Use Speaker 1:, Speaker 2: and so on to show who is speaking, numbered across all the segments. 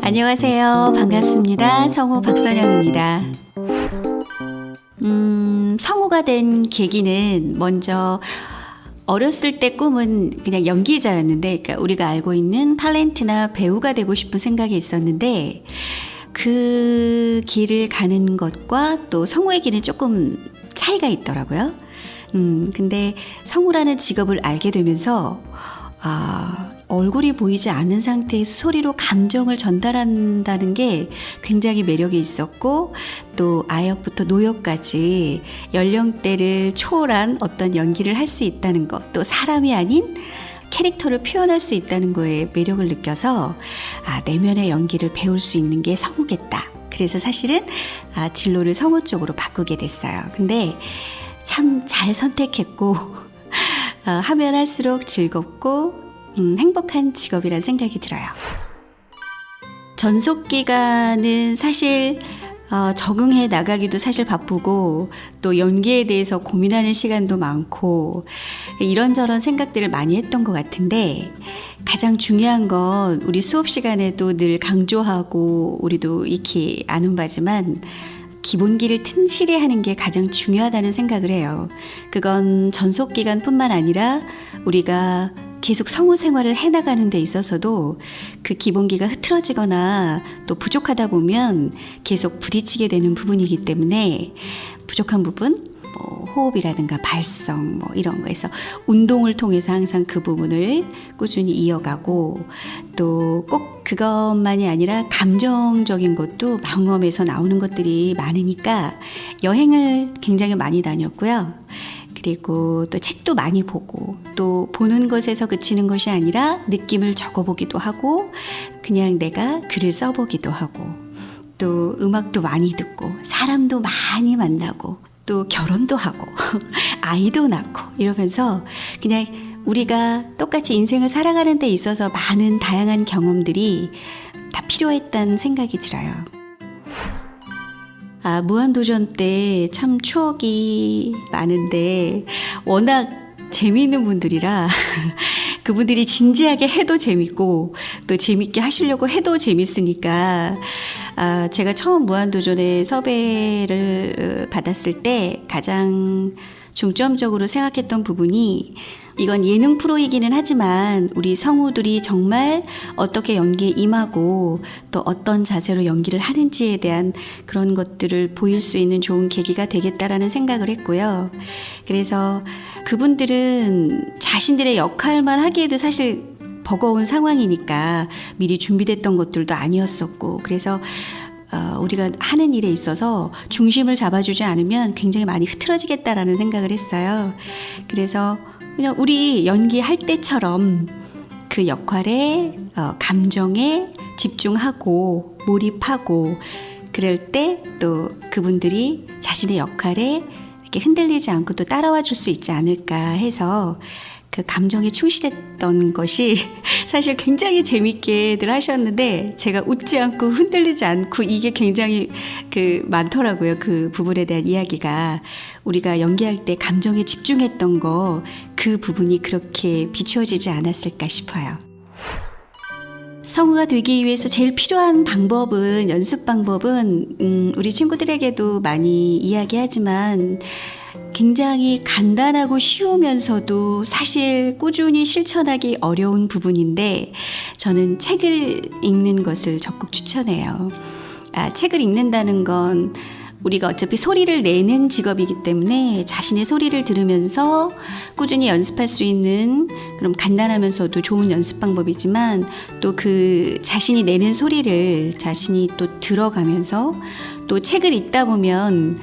Speaker 1: 안녕하세요. 반갑습니다. 성우 박선영입니다. 성우가 된 계기는 먼저 어렸을 때 꿈은 그냥 연기자였는데, 그러니까 우리가 알고 있는 탤런트나 배우가 되고 싶은 생각이 있었는데, 그 길을 가는 것과 또 성우의 길은 조금 차이가 있더라고요. 근데 성우라는 직업을 알게 되면서 얼굴이 보이지 않는 상태에서 소리로 감정을 전달한다는 게 굉장히 매력이 있었고, 또 아역부터 노역까지 연령대를 초월한 어떤 연기를 할 수 있다는 것, 또 사람이 아닌 캐릭터를 표현할 수 있다는 거에 매력을 느껴서 내면의 연기를 배울 수 있는 게 성우겠다. 그래서 사실은 진로를 성우 쪽으로 바꾸게 됐어요. 근데 참 잘 선택했고 하면 할수록 즐겁고 행복한 직업이라는 생각이 들어요. 전속기간은 사실 적응해 나가기도 사실 바쁘고, 또 연기에 대해서 고민하는 시간도 많고 이런저런 생각들을 많이 했던 것 같은데, 가장 중요한 건 우리 수업 시간에도 늘 강조하고 우리도 익히 아는 바지만, 기본기를 튼실히 하는 게 가장 중요하다는 생각을 해요. 그건 전속기간뿐만 아니라 우리가 계속 성우 생활을 해나가는 데 있어서도 그 기본기가 흐트러지거나 또 부족하다 보면 계속 부딪히게 되는 부분이기 때문에, 부족한 부분, 호흡이라든가 발성 이런 거에서 운동을 통해서 항상 그 부분을 꾸준히 이어가고, 또 꼭 그것만이 아니라 감정적인 것도 경험에서 나오는 것들이 많으니까 여행을 굉장히 많이 다녔고요. 그리고 또 책도 많이 보고, 또 보는 것에서 그치는 것이 아니라 느낌을 적어보기도 하고, 그냥 내가 글을 써보기도 하고, 또 음악도 많이 듣고, 사람도 많이 만나고, 또 결혼도 하고 아이도 낳고 이러면서 그냥 우리가 똑같이 인생을 살아가는 데 있어서 많은 다양한 경험들이 다 필요했다는 생각이 들어요. 무한도전 때 참 추억이 많은데, 워낙 재미있는 분들이라 그분들이 진지하게 해도 재밌고 또 재밌게 하시려고 해도 재밌으니까, 제가 처음 무한도전에 섭외를 받았을 때 가장 중점적으로 생각했던 부분이, 이건 예능 프로이기는 하지만 우리 성우들이 정말 어떻게 연기에 임하고 또 어떤 자세로 연기를 하는지에 대한 그런 것들을 보일 수 있는 좋은 계기가 되겠다라는 생각을 했고요. 그래서 그분들은 자신들의 역할만 하기에도 사실 버거운 상황이니까 미리 준비됐던 것들도 아니었었고, 그래서 우리가 하는 일에 있어서 중심을 잡아주지 않으면 굉장히 많이 흐트러지겠다라는 생각을 했어요. 그래서 그냥 우리 연기할 때처럼 그 역할에 감정에 집중하고 몰입하고, 그럴 때 또 그분들이 자신의 역할에 이렇게 흔들리지 않고 또 따라와 줄 수 있지 않을까 해서 그 감정에 충실했던 것이 사실 굉장히 재밌게들 하셨는데, 제가 웃지 않고 흔들리지 않고 이게 굉장히 많더라고요. 그 부분에 대한 이야기가. 우리가 연기할 때 감정에 집중했던 거, 그 부분이 그렇게 비추어지지 않았을까 싶어요. 성우가 되기 위해서 제일 필요한 방법은, 연습 방법은 우리 친구들에게도 많이 이야기하지만 굉장히 간단하고 쉬우면서도 사실 꾸준히 실천하기 어려운 부분인데, 저는 책을 읽는 것을 적극 추천해요. 책을 읽는다는 건 우리가 어차피 소리를 내는 직업이기 때문에 자신의 소리를 들으면서 꾸준히 연습할 수 있는, 그럼 간단하면서도 좋은 연습 방법이지만, 또 그 자신이 내는 소리를 자신이 또 들어가면서, 또 책을 읽다 보면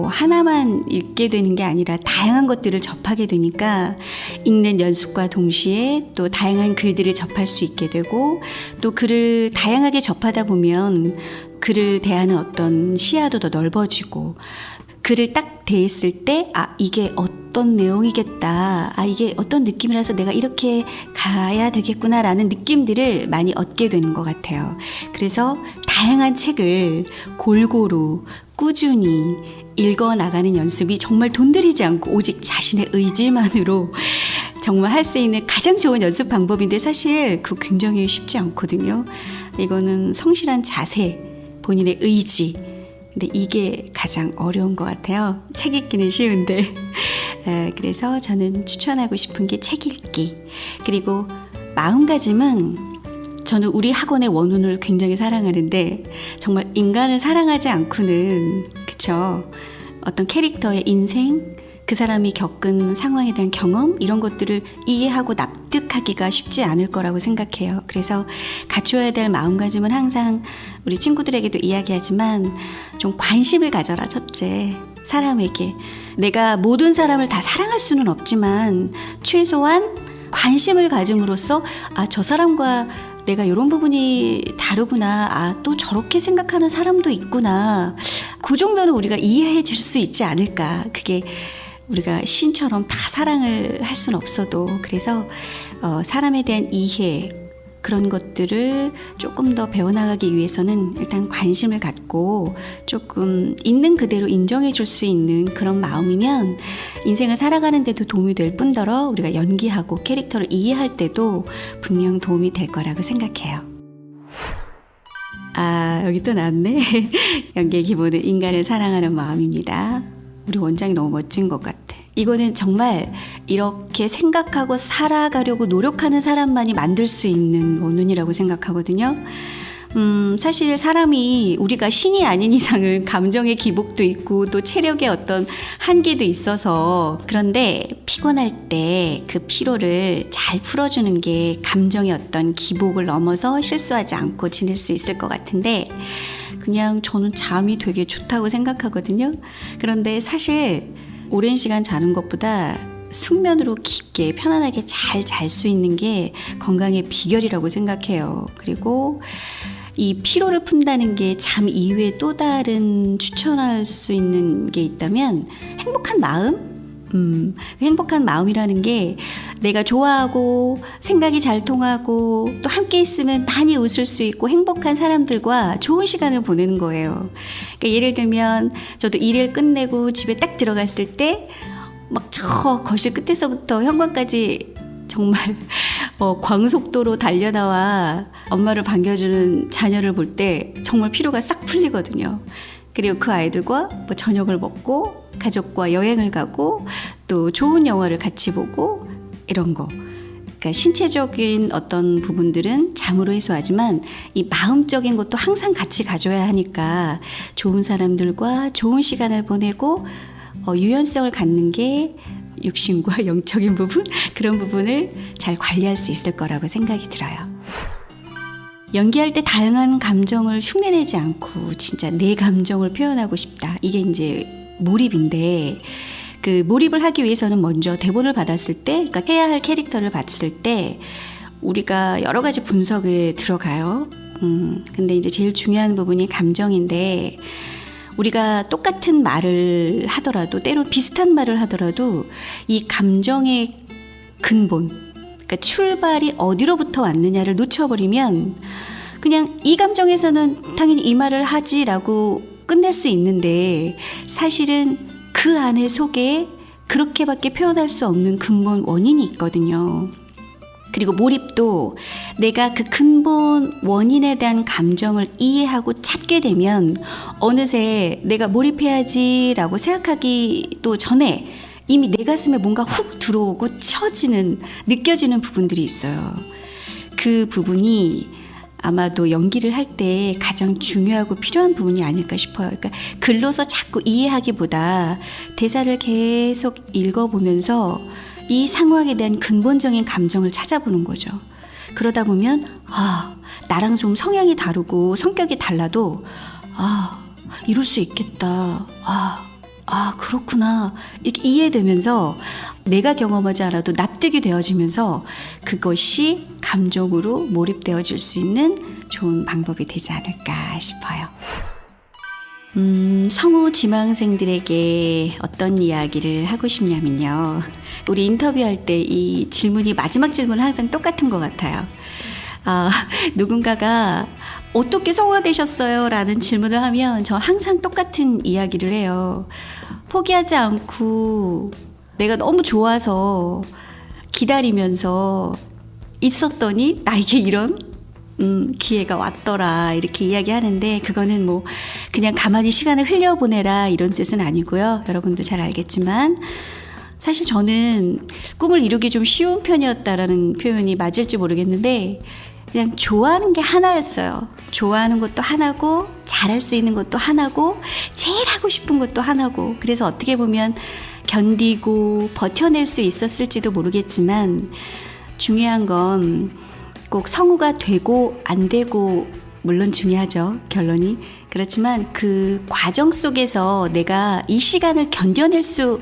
Speaker 1: 하나만 읽게 되는 게 아니라 다양한 것들을 접하게 되니까, 읽는 연습과 동시에 또 다양한 글들을 접할 수 있게 되고, 또 글을 다양하게 접하다 보면 글을 대하는 어떤 시야도 더 넓어지고, 글을 딱 대했을 때 이게 어떤 내용이겠다, 이게 어떤 느낌이라서 내가 이렇게 가야 되겠구나라는 느낌들을 많이 얻게 되는 것 같아요. 그래서 다양한 책을 골고루 꾸준히 읽어나가는 연습이 정말 돈 들이지 않고 오직 자신의 의지만으로 정말 할 수 있는 가장 좋은 연습 방법인데 사실 그거 굉장히 쉽지 않거든요. 이거는 성실한 자세, 본인의 의지. 근데 이게 가장 어려운 것 같아요. 책 읽기는 쉬운데. 그래서 저는 추천하고 싶은 게 책 읽기. 그리고 마음가짐은 저는 우리 학원의 원훈을 굉장히 사랑하는데 정말 인간을 사랑하지 않고는 그쵸? 어떤 캐릭터의 인생, 그 사람이 겪은 상황에 대한 경험 이런 것들을 이해하고 납득하기가 쉽지 않을 거라고 생각해요. 그래서 갖추어야 될 마음가짐은 항상 우리 친구들에게도 이야기하지만 좀 관심을 가져라. 첫째, 사람에게. 내가 모든 사람을 다 사랑할 수는 없지만 최소한 관심을 가짐으로써 저 사람과 내가 이런 부분이 다르구나. 또 저렇게 생각하는 사람도 있구나. 그 정도는 우리가 이해해 줄 수 있지 않을까. 그게 우리가 신처럼 다 사랑을 할 수는 없어도 그래서 사람에 대한 이해 그런 것들을 조금 더 배워나가기 위해서는 일단 관심을 갖고 조금 있는 그대로 인정해 줄 수 있는 그런 마음이면 인생을 살아가는 데도 도움이 될 뿐더러 우리가 연기하고 캐릭터를 이해할 때도 분명 도움이 될 거라고 생각해요. 여기 또 나왔네. 연기의 기본은 인간을 사랑하는 마음입니다. 우리 원장이 너무 멋진 것 같아. 이거는 정말 이렇게 생각하고 살아가려고 노력하는 사람만이 만들 수 있는 원훈이라고 생각하거든요. 사실 사람이 우리가 신이 아닌 이상은 감정의 기복도 있고 또 체력의 어떤 한계도 있어서 그런데 피곤할 때 그 피로를 잘 풀어주는 게 감정의 어떤 기복을 넘어서 실수하지 않고 지낼 수 있을 것 같은데 그냥 저는 잠이 되게 좋다고 생각하거든요. 그런데 사실 오랜 시간 자는 것보다 숙면으로 깊게 편안하게 잘 잘 수 있는 게 건강의 비결이라고 생각해요. 그리고 이 피로를 푼다는 게 잠 이외에 또 다른 추천할 수 있는 게 있다면 행복한 마음? 행복한 마음이라는 게 내가 좋아하고 생각이 잘 통하고 또 함께 있으면 많이 웃을 수 있고 행복한 사람들과 좋은 시간을 보내는 거예요. 그러니까 예를 들면 저도 일을 끝내고 집에 딱 들어갔을 때 막 저 거실 끝에서부터 현관까지 정말 광속도로 달려나와 엄마를 반겨주는 자녀를 볼 때 정말 피로가 싹 풀리거든요. 그리고 그 아이들과 뭐 저녁을 먹고 가족과 여행을 가고 또 좋은 영화를 같이 보고 이런 거. 그러니까 신체적인 어떤 부분들은 잠으로 해소하지만 이 마음적인 것도 항상 같이 가져야 하니까 좋은 사람들과 좋은 시간을 보내고 유연성을 갖는 게 육신과 영적인 부분 그런 부분을 잘 관리할 수 있을 거라고 생각이 들어요. 연기할 때 다양한 감정을 흉내내지 않고 진짜 내 감정을 표현하고 싶다. 이게 이제 몰입인데 그 몰입을 하기 위해서는 먼저 대본을 받았을 때 그러니까 해야 할 캐릭터를 봤을 때 우리가 여러 가지 분석에 들어가요. 근데 이제 제일 중요한 부분이 감정인데 우리가 똑같은 말을 하더라도 때로 비슷한 말을 하더라도 이 감정의 근본 그러니까 출발이 어디로부터 왔느냐를 놓쳐버리면 그냥 이 감정에서는 당연히 이 말을 하지라고 끝낼 수 있는데 사실은 그 안에 속에 그렇게밖에 표현할 수 없는 근본 원인이 있거든요. 그리고 몰입도 내가 그 근본 원인에 대한 감정을 이해하고 찾게 되면 어느새 내가 몰입해야지라고 생각하기도 전에 이미 내 가슴에 뭔가 훅 들어오고 쳐지는 느껴지는 부분들이 있어요. 그 부분이 아마도 연기를 할 때 가장 중요하고 필요한 부분이 아닐까 싶어요. 그러니까 글로서 자꾸 이해하기보다 대사를 계속 읽어보면서 이 상황에 대한 근본적인 감정을 찾아보는 거죠. 그러다 보면 나랑 좀 성향이 다르고 성격이 달라도 이럴 수 있겠다. 그렇구나. 이렇게 이해되면서 내가 경험하지 않아도 납득이 되어지면서 그것이 감정으로 몰입되어질 수 있는 좋은 방법이 되지 않을까 싶어요. 성우 지망생들에게 어떤 이야기를 하고 싶냐면요. 우리 인터뷰할 때 이 질문이 마지막 질문은 항상 똑같은 것 같아요. 누군가가 어떻게 성우가 되셨어요? 라는 질문을 하면 저 항상 똑같은 이야기를 해요. 포기하지 않고 내가 너무 좋아서 기다리면서 있었더니 나에게 이런 기회가 왔더라 이렇게 이야기하는데 그거는 뭐 그냥 가만히 시간을 흘려보내라 이런 뜻은 아니고요. 여러분도 잘 알겠지만 사실 저는 꿈을 이루기 좀 쉬운 편이었다라는 표현이 맞을지 모르겠는데 그냥 좋아하는 게 하나였어요. 좋아하는 것도 하나고 잘할 수 있는 것도 하나고 제일 하고 싶은 것도 하나고 그래서 어떻게 보면 견디고 버텨낼 수 있었을지도 모르겠지만 중요한 건 꼭 성우가 되고 안 되고 물론 중요하죠. 결론이. 그렇지만 그 과정 속에서 내가 이 시간을 견뎌낼 수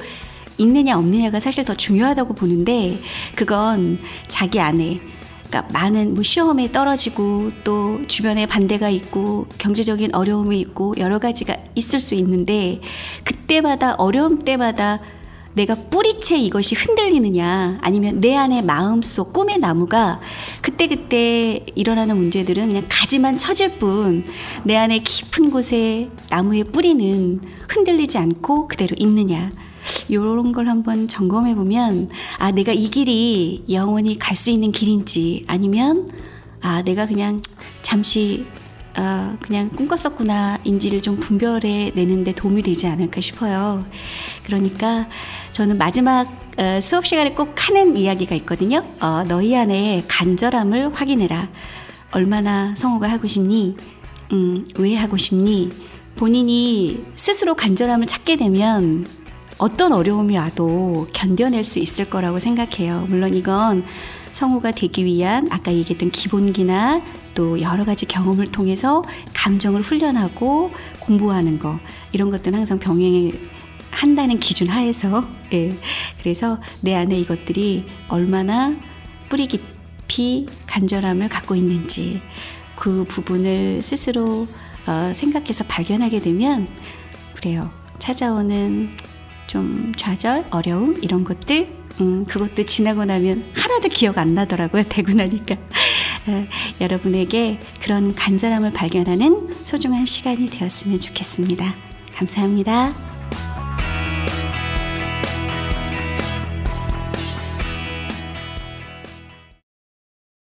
Speaker 1: 있느냐 없느냐가 사실 더 중요하다고 보는데 그건 자기 안에 그러니까 많은 뭐 시험에 떨어지고 또 주변에 반대가 있고 경제적인 어려움이 있고 여러 가지가 있을 수 있는데 그때마다 어려움 때마다 내가 뿌리채 이것이 흔들리느냐 아니면 내 안의 마음속 꿈의 나무가 그때그때 일어나는 문제들은 그냥 가지만 처질 뿐 내 안에 깊은 곳에 나무의 뿌리는 흔들리지 않고 그대로 있느냐 이런 걸 한번 점검해 보면 아 내가 이 길이 영원히 갈 수 있는 길인지 아니면 아 내가 그냥 잠시 그냥 꿈꿨었구나 인지를 좀 분별해 내는데 도움이 되지 않을까 싶어요. 그러니까 저는 마지막 수업 시간에 꼭 하는 이야기가 있거든요. 너희 안에 간절함을 확인해라. 얼마나 성우가 하고 싶니? 왜 하고 싶니? 본인이 스스로 간절함을 찾게 되면 어떤 어려움이 와도 견뎌낼 수 있을 거라고 생각해요. 물론 이건 성우가 되기 위한 아까 얘기했던 기본기나 또 여러 가지 경험을 통해서 감정을 훈련하고 공부하는 거 이런 것들은 항상 병행한다는 기준 하에서 그래서 내 안에 이것들이 얼마나 뿌리 깊이 간절함을 갖고 있는지 그 부분을 스스로 생각해서 발견하게 되면 그래요. 찾아오는 좀 좌절, 어려움 이런 것들 그것도 지나고 나면 하나도 기억 안 나더라고요. 되고 나니까. 여러분에게 그런 간절함을 발견하는 소중한 시간이 되었으면 좋겠습니다. 감사합니다.